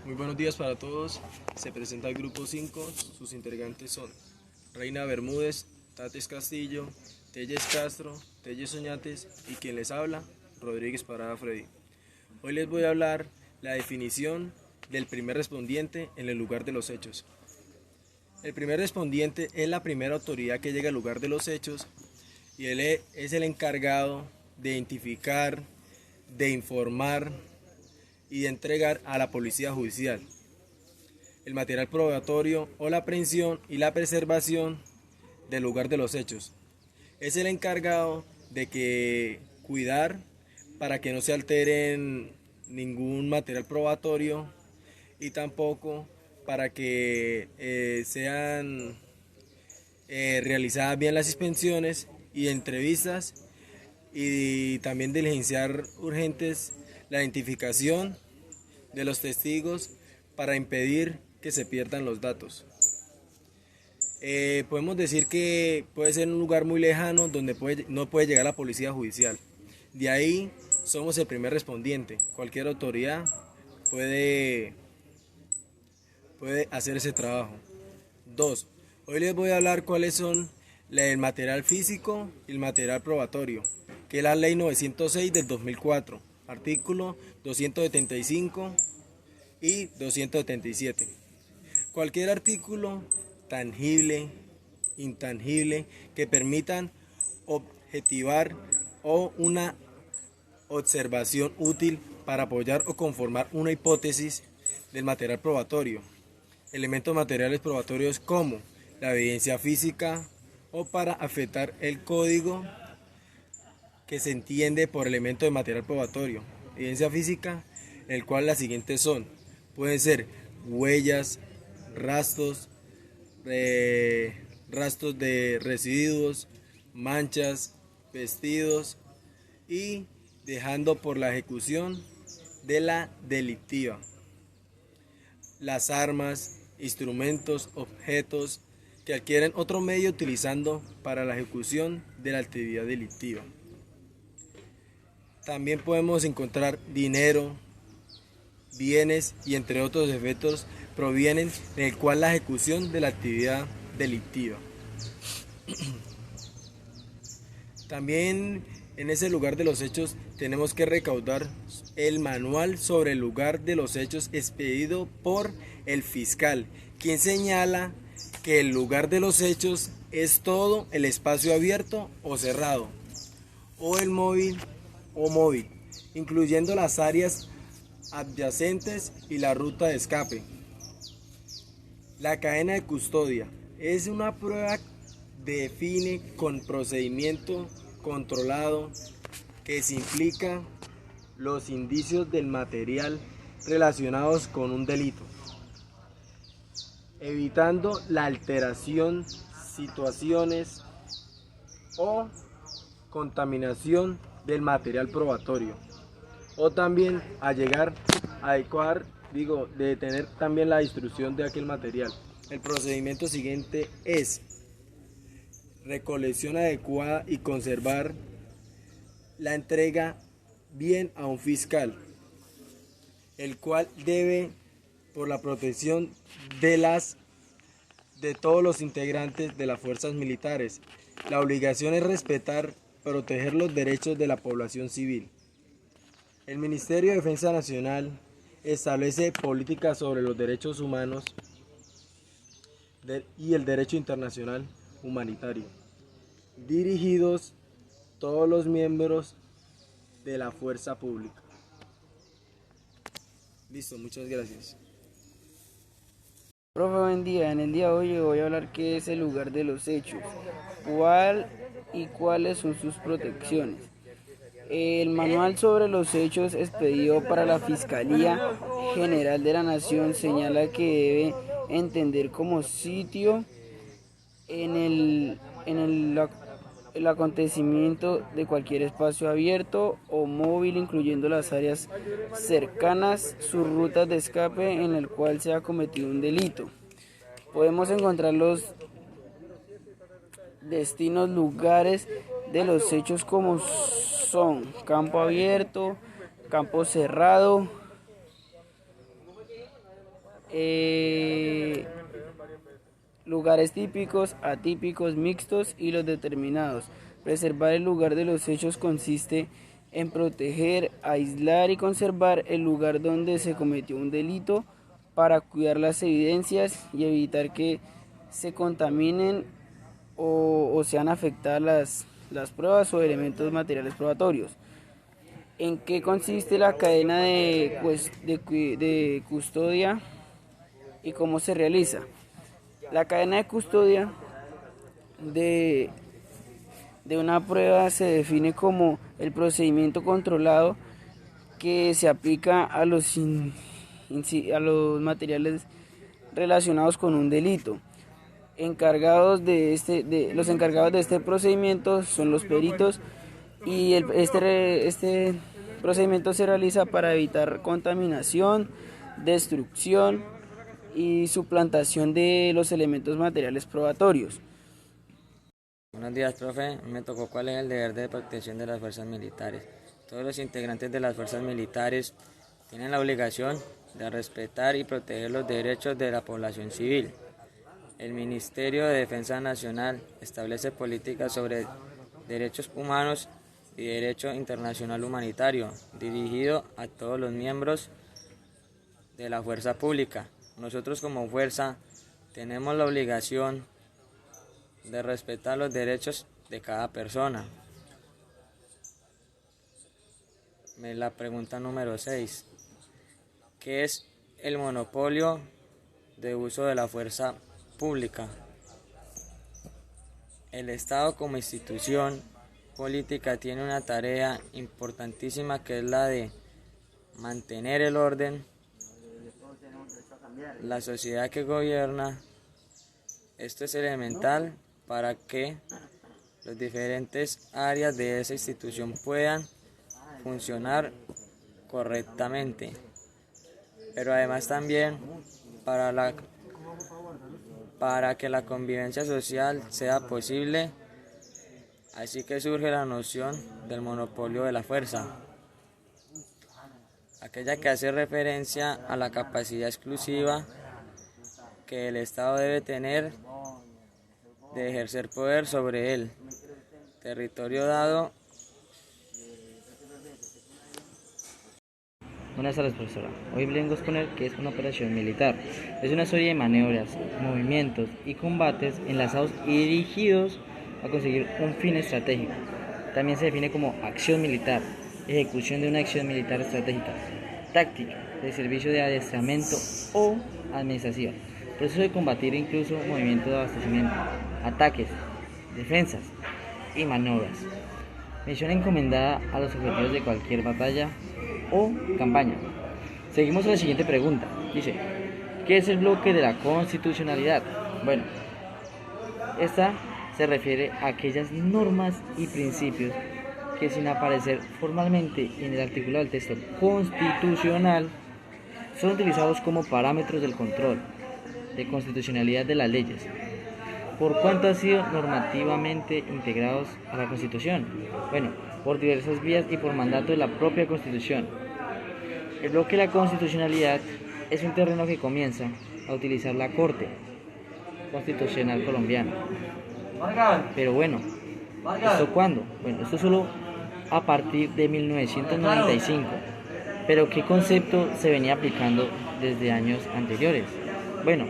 Muy buenos días para todos. Se presenta el grupo 5. Sus integrantes son Reina Bermúdez, Tates Castillo, Telles Castro, Telles Oñates y quien les habla, Rodríguez Parada Freddy. Hoy les voy a hablar la definición del primer respondiente en el lugar de los hechos. El primer respondiente es la primera autoridad que llega al lugar de los hechos y él es el encargado de identificar, de informar y de entregar a la policía judicial el material probatorio o la aprehensión y la preservación del lugar de los hechos. Es el encargado de cuidar para que no se alteren ningún material probatorio y tampoco para que sean realizadas bien las inspecciones y entrevistas y también diligenciar urgentes la identificación de los testigos para impedir que se pierdan los datos. Podemos decir que puede ser un lugar muy lejano donde no puede llegar la policía judicial. De ahí somos el primer respondiente. Cualquier autoridad puede hacer ese trabajo. 2. Hoy les voy a hablar cuáles son el material físico y el material probatorio, que es la Ley 906 del 2004, artículo 275 y 277. Cualquier artículo tangible, intangible, que permitan objetivar o una observación útil para apoyar o conformar una hipótesis del material probatorio. Elementos materiales probatorios como la evidencia física o para afectar el código que se entiende por elemento de material probatorio. Evidencia física, el cual las siguientes son: pueden ser huellas, rastros de residuos, manchas, vestidos y dejando por la ejecución de la delictiva. Las armas, instrumentos, objetos que adquieren otro medio utilizando para la ejecución de la actividad delictiva. También podemos encontrar dinero, bienes y entre otros efectos provienen del cual la ejecución de la actividad delictiva. También en ese lugar de los hechos tenemos que recaudar el manual sobre el lugar de los hechos expedido por el fiscal, quien señala que el lugar de los hechos es todo el espacio abierto o cerrado, o el móvil, incluyendo las áreas adyacentes y la ruta de escape. La cadena de custodia es una prueba que define con procedimiento controlado que se implica los indicios del material relacionados con un delito, evitando la alteración, situaciones o contaminación del material probatorio, o también a llegar a detener también la destrucción de aquel material. El procedimiento siguiente es recolección adecuada y conservar la entrega bien a un fiscal, el cual debe, por la protección de todos los integrantes de las fuerzas militares, la obligación es respetar, proteger los derechos de la población civil. El Ministerio de Defensa Nacional establece políticas sobre los derechos humanos y el derecho internacional humanitario, dirigidos todos los miembros de la fuerza pública. Listo, muchas gracias. Profe, buen día. En el día de hoy voy a hablar qué es el lugar de los hechos, cuál y cuáles son sus protecciones. El manual sobre los hechos expedido para la Fiscalía General de la Nación señala que debe entender como sitio el acontecimiento de cualquier espacio abierto o móvil, incluyendo las áreas cercanas, sus rutas de escape en el cual se ha cometido un delito. Podemos encontrar los destinos, lugares de los hechos como son campo abierto, campo cerrado, eh, lugares típicos, atípicos, mixtos y los determinados. Preservar el lugar de los hechos consiste en proteger, aislar y conservar el lugar donde se cometió un delito para cuidar las evidencias y evitar que se contaminen o sean afectadas las pruebas o elementos materiales probatorios. ¿En qué consiste la cadena de custodia y cómo se realiza? La cadena de custodia de, de una prueba se define como el procedimiento controlado que se aplica a a los materiales relacionados con un delito. Los encargados de este procedimiento son los peritos y este procedimiento se realiza para evitar contaminación, destrucción y suplantación de los elementos materiales probatorios. Buenos días, profe. Me tocó cuál es el deber de protección de las fuerzas militares. Todos los integrantes de las fuerzas militares tienen la obligación de respetar y proteger los derechos de la población civil. El Ministerio de Defensa Nacional establece políticas sobre derechos humanos y derecho internacional humanitario, dirigido a todos los miembros de la fuerza pública. Nosotros como fuerza tenemos la obligación de respetar los derechos de cada persona. La pregunta número 6. ¿Qué es el monopolio de uso de la fuerza pública? El Estado como institución política tiene una tarea importantísima que es la de mantener el orden, la sociedad que gobierna. Esto es elemental para que las diferentes áreas de esa institución puedan funcionar correctamente, pero además también para que la convivencia social sea posible, así que surge la noción del monopolio de la fuerza, aquella que hace referencia a la capacidad exclusiva que el Estado debe tener de ejercer poder sobre el territorio dado. Buenas tardes, profesora. Hoy vengo a exponer qué es una operación militar. Es una serie de maniobras, movimientos y combates enlazados y dirigidos a conseguir un fin estratégico. También se define como acción militar, ejecución de una acción militar estratégica, táctica, de servicio de adiestramiento o administrativa, proceso de combatir incluso movimientos de abastecimiento, ataques, defensas y maniobras. Misión encomendada a los objetivos de cualquier batalla o campaña. Seguimos a la siguiente pregunta. Dice, ¿qué es el bloque de la constitucionalidad? Bueno, esta se refiere a aquellas normas y principios que sin aparecer formalmente en el articulado del texto constitucional son utilizados como parámetros del control de constitucionalidad de las leyes, por cuanto han sido normativamente integrados a la Constitución. Bueno, por diversas vías y por mandato de la propia Constitución. El bloque de la constitucionalidad es un terreno que comienza a utilizar la Corte Constitucional Colombiana. Pero bueno, ¿esto cuándo? Bueno, esto solo a partir de 1995. Pero ¿qué concepto se venía aplicando desde años anteriores? Bueno,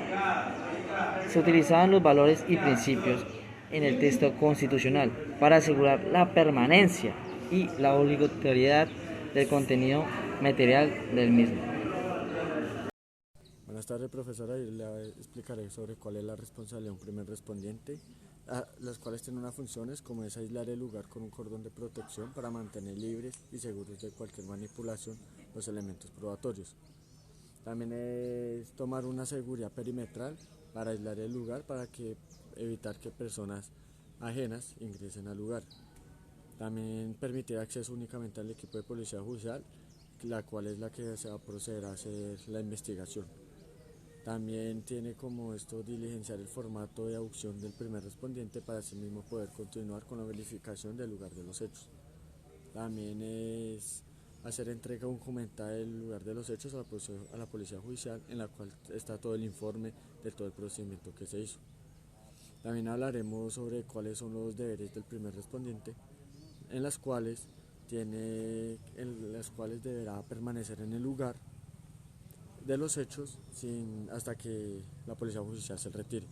se utilizaban los valores y principios en el texto constitucional para asegurar la permanencia y la obligatoriedad del contenido material del mismo. Buenas tardes, profesora, y le explicaré sobre cuál es la responsabilidad de un primer respondiente, las cuales tienen unas funciones como es aislar el lugar con un cordón de protección para mantener libres y seguros de cualquier manipulación los elementos probatorios. También es tomar una seguridad perimetral para aislar el lugar para evitar que personas ajenas ingresen al lugar. También permitir acceso únicamente al equipo de policía judicial, la cual es la que se va a proceder a hacer la investigación. También tiene como esto diligenciar el formato de audición del primer respondiente para así mismo poder continuar con la verificación del lugar de los hechos. También es hacer entrega documentada del lugar de los hechos a la policía judicial, en la cual está todo el informe de todo el procedimiento que se hizo. También hablaremos sobre cuáles son los deberes del primer respondiente, en las cuales deberá permanecer en el lugar de los hechos hasta que la policía judicial se retire.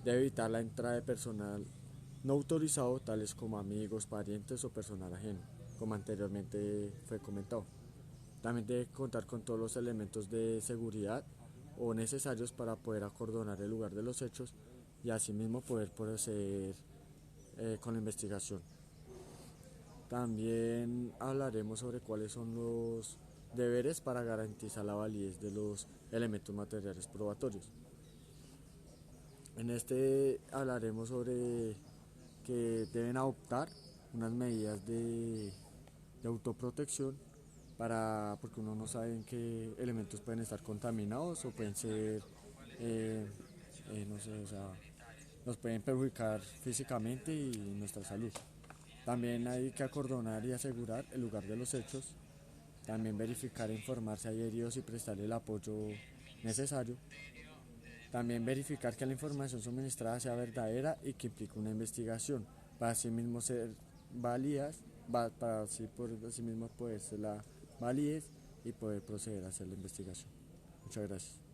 Debe evitar la entrada de personal no autorizado, tales como amigos, parientes o personal ajeno, como anteriormente fue comentado. También debe contar con todos los elementos de seguridad o necesarios para poder acordonar el lugar de los hechos y asimismo poder proceder con la investigación. También hablaremos sobre cuáles son los deberes para garantizar la validez de los elementos materiales probatorios. En este hablaremos sobre que deben adoptar unas medidas de autoprotección porque uno no sabe en qué elementos pueden estar contaminados o pueden ser, no sé, o sea, nos pueden perjudicar físicamente y nuestra salud. También hay que acordonar y asegurar el lugar de los hechos, también verificar e informar si hay heridos y prestarle el apoyo necesario. También verificar que la información suministrada sea verdadera y que implique una investigación, para así mismo ser válidas, para así mismo poder ser la validez y poder proceder a hacer la investigación. Muchas gracias.